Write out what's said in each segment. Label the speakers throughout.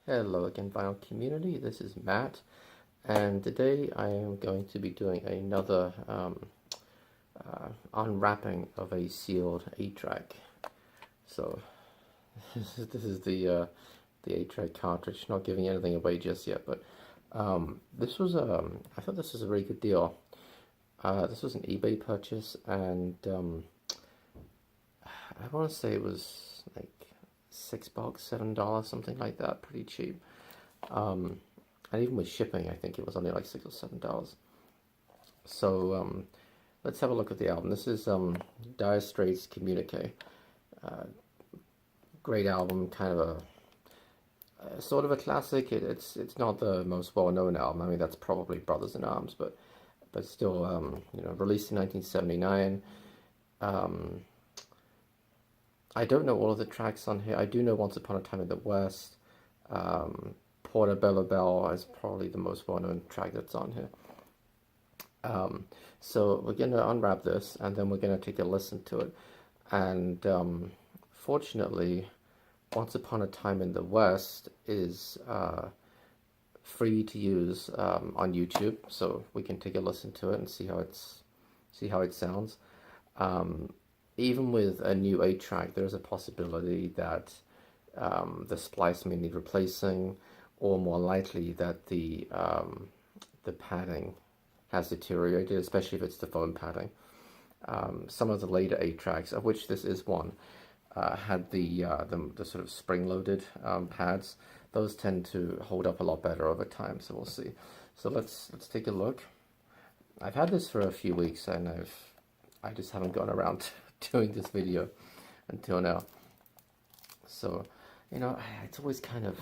Speaker 1: Hello again, Vinyl Community. This is Matt, and today I am going to be doing another unwrapping of a sealed 8-track. So this is the 8-track cartridge. Not giving anything away just yet, but this was I thought this was a very good deal. This was an eBay purchase, and I want to say it was like $6, $7, something like that, pretty cheap. And even with shipping, I think it was only like $6 or $7. So let's have a look at the album. This is Dire Straits' Communique. Great album, kind of a sort of a classic. It's not the most well-known album. I mean, that's probably Brothers in Arms, but still, released in 1979. I don't know all of the tracks on here. I do know Once Upon a Time in the West. Portobello Bell is probably the most well-known track that's on here. So we're going to unwrap this, and then we're going to take a listen to it. And fortunately, Once Upon a Time in the West is free to use on YouTube, so we can take a listen to it and see how it sounds. Even with a new 8-track, there's a possibility that the splice may need replacing, or more likely that the padding has deteriorated, especially if it's the foam padding. Some of the later 8-tracks, of which this is one, had the sort of spring-loaded pads. Those tend to hold up a lot better over time, so we'll see. So let's take a look. I've had this for a few weeks, and I just haven't gotten around to doing this video until now. So, it's always kind of,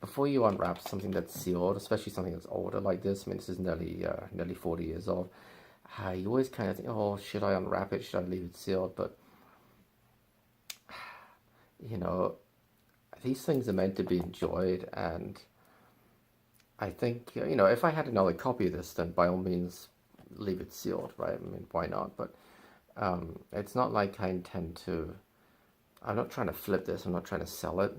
Speaker 1: before you unwrap something that's sealed, especially something that's older like this, I mean, this is nearly 40 years old, you always kind of think, oh, should I unwrap it? Should I leave it sealed? But, these things are meant to be enjoyed, and I think, if I had another copy of this, then by all means, leave it sealed, right? I mean, why not? But it's not like I intend to, I'm not trying to flip this, I'm not trying to sell it,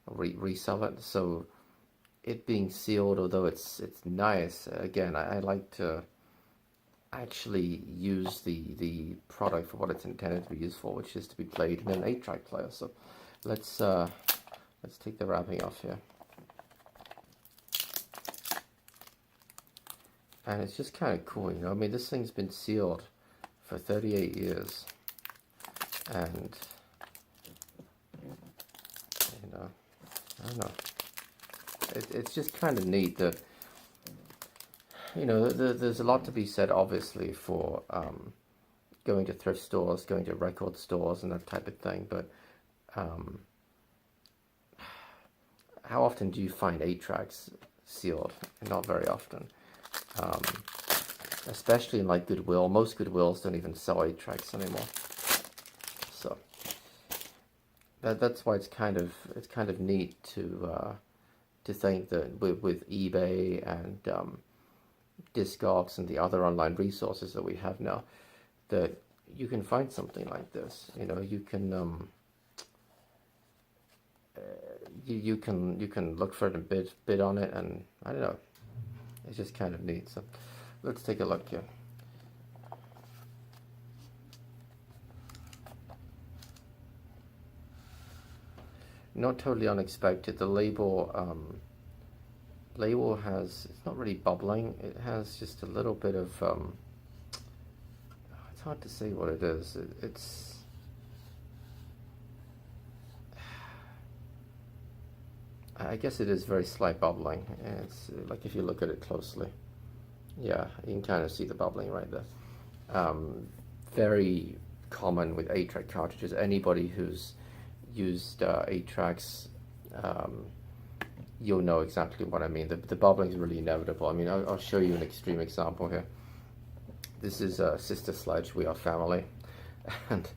Speaker 1: resell it, so it being sealed, although it's nice, again, I like to actually use the product for what it's intended to be used for, which is to be played in an 8-track player. So let's take the wrapping off here. And it's just kind of cool, I mean, this thing's been sealed for 38 years, and I don't know, it's just kind of neat that, there's a lot to be said, obviously, for going to thrift stores, going to record stores, and that type of thing, but how often do you find 8-tracks sealed? Not very often. Especially in like Goodwill. Most Goodwills don't even sell 8-tracks anymore. So that's why it's kind of neat to think that with eBay and Discogs and the other online resources that we have now, that you can find something like this. You can you can look for it and bid on it, and I don't know. It's just kind of neat. So let's take a look here. Not totally unexpected. The label has, it's not really bubbling. It has just a little bit of it's hard to say what it is. It's I guess it is very slight bubbling. It's like if you look at it closely. Yeah, you can kind of see the bubbling right there. Very common with 8-track cartridges. Anybody who's used 8-tracks, you'll know exactly what I mean. The bubbling is really inevitable. I mean, I'll show you an extreme example here. This is Sister Sledge, We Are Family. And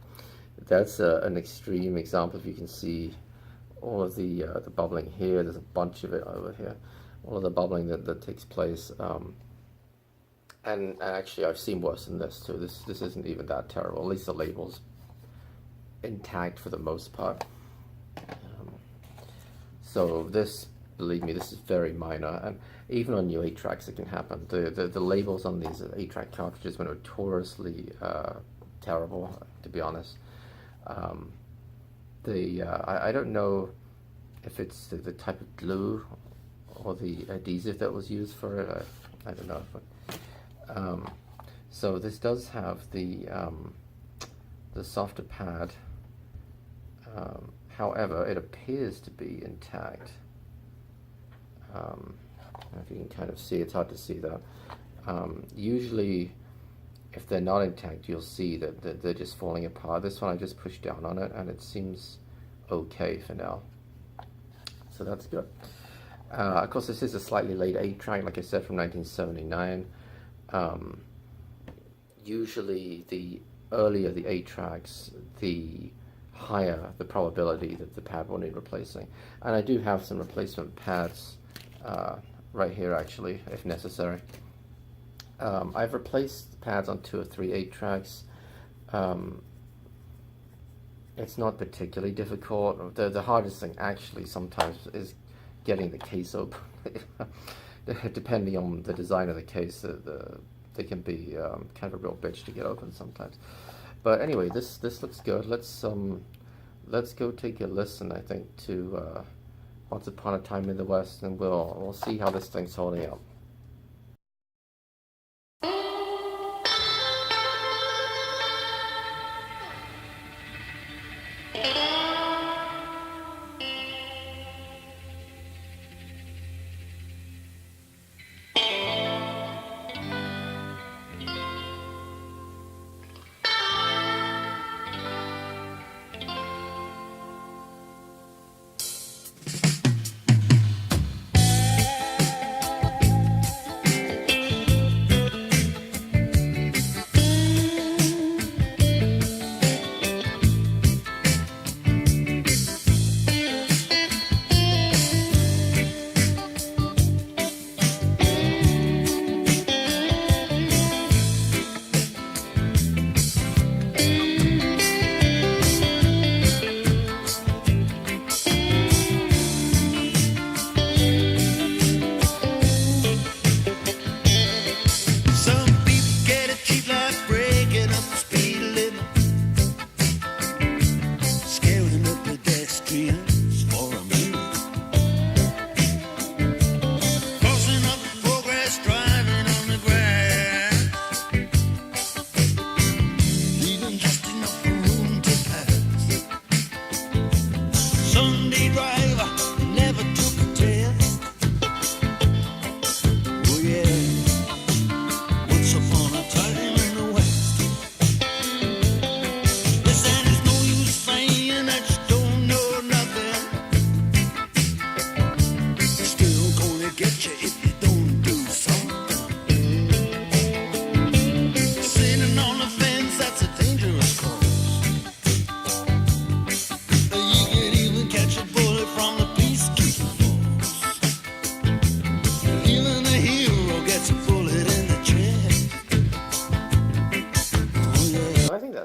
Speaker 1: that's an extreme example. If you can see all of the bubbling here, there's a bunch of it over here. All of the bubbling that takes place. And actually, I've seen worse than this too. This isn't even that terrible. At least the label's intact for the most part. So this believe me, this is very minor, and even on new 8-tracks it can happen. The labels on these 8-track cartridges were notoriously terrible, to be honest. I don't know if it's the type of glue or the adhesive that was used for it. I don't know. But, so this does have the softer pad. However, it appears to be intact. I don't know if you can kind of see, it's hard to see that. Usually, if they're not intact, you'll see that they're just falling apart. This one, I just pushed down on it, and it seems okay for now. So that's good. Of course, this is a slightly late 8-track, like I said, from 1979. Usually, the earlier the 8-tracks, the higher the probability that the pad will need replacing. And I do have some replacement pads right here, actually, if necessary. I've replaced pads on 2 or 3 8-tracks. It's not particularly difficult. The hardest thing actually sometimes is getting the case open. Depending on the design of the case, they can be kind of a real bitch to get open sometimes. But anyway, this looks good. Let's go take a listen, I think, to Once Upon a Time in the West, and we'll see how this thing's holding up.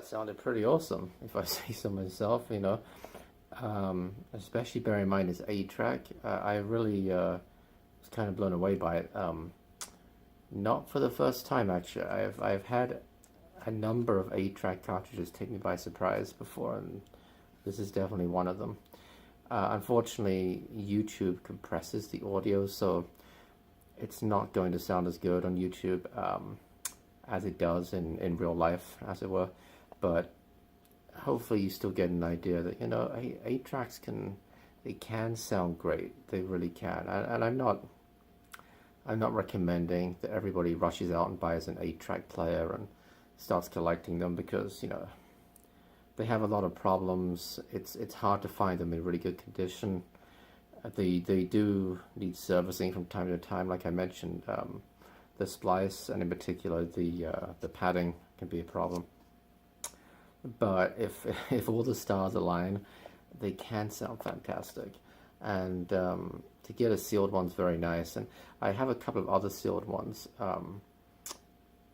Speaker 1: Sounded pretty awesome, if I say so myself, you know. Especially bear in mind it's 8-track. I really was kind of blown away by it. Not for the first time, actually. I've had a number of 8-track cartridges take me by surprise before, and this is definitely one of them. Unfortunately, YouTube compresses the audio, so it's not going to sound as good on YouTube as it does in real life, as it were. But hopefully you still get an idea that, you know, 8-tracks can sound great. They really can. And I'm not recommending that everybody rushes out and buys an 8-track player and starts collecting them, because, you know, they have a lot of problems. It's hard to find them in really good condition. They do need servicing from time to time, like I mentioned. The splice, and in particular the padding, can be a problem. But if all the stars align, they can sound fantastic. And to get a sealed one's very nice. And I have a couple of other sealed ones,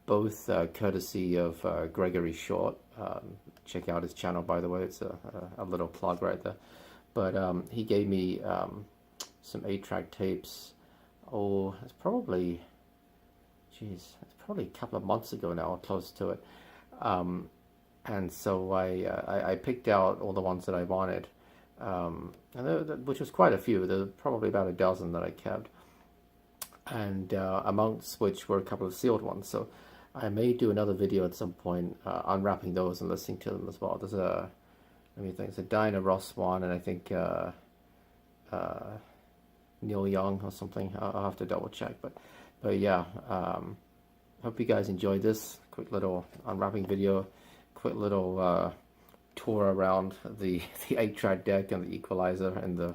Speaker 1: both courtesy of Gregory Short. Check out his channel, by the way. It's a little plug right there. But he gave me some 8-track tapes. Oh, it's probably, geez, it's probably a couple of months ago now, or close to it. And so I picked out all the ones that I wanted, which was quite a few. There were probably about a dozen that I kept, and amongst which were a couple of sealed ones. So I may do another video at some point unwrapping those and listening to them as well. There's a, let me think, it's a Diana Ross one, and I think Neil Young or something. I'll have to double check, but yeah. Hope you guys enjoyed this quick little unwrapping video, quick little tour around the 8-track deck and the equalizer in the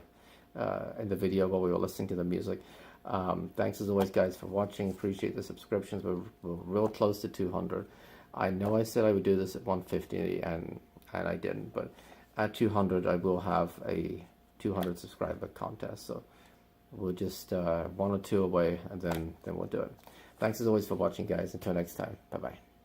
Speaker 1: video while we were listening to the music. Thanks as always, guys, for watching. Appreciate the subscriptions. We're real close to 200. I know I said I would do this at 150, and I didn't, but at 200 I will have a 200 subscriber contest. So we'll just one or two away, and then we'll do it. Thanks as always for watching, guys. Until next time. Bye bye.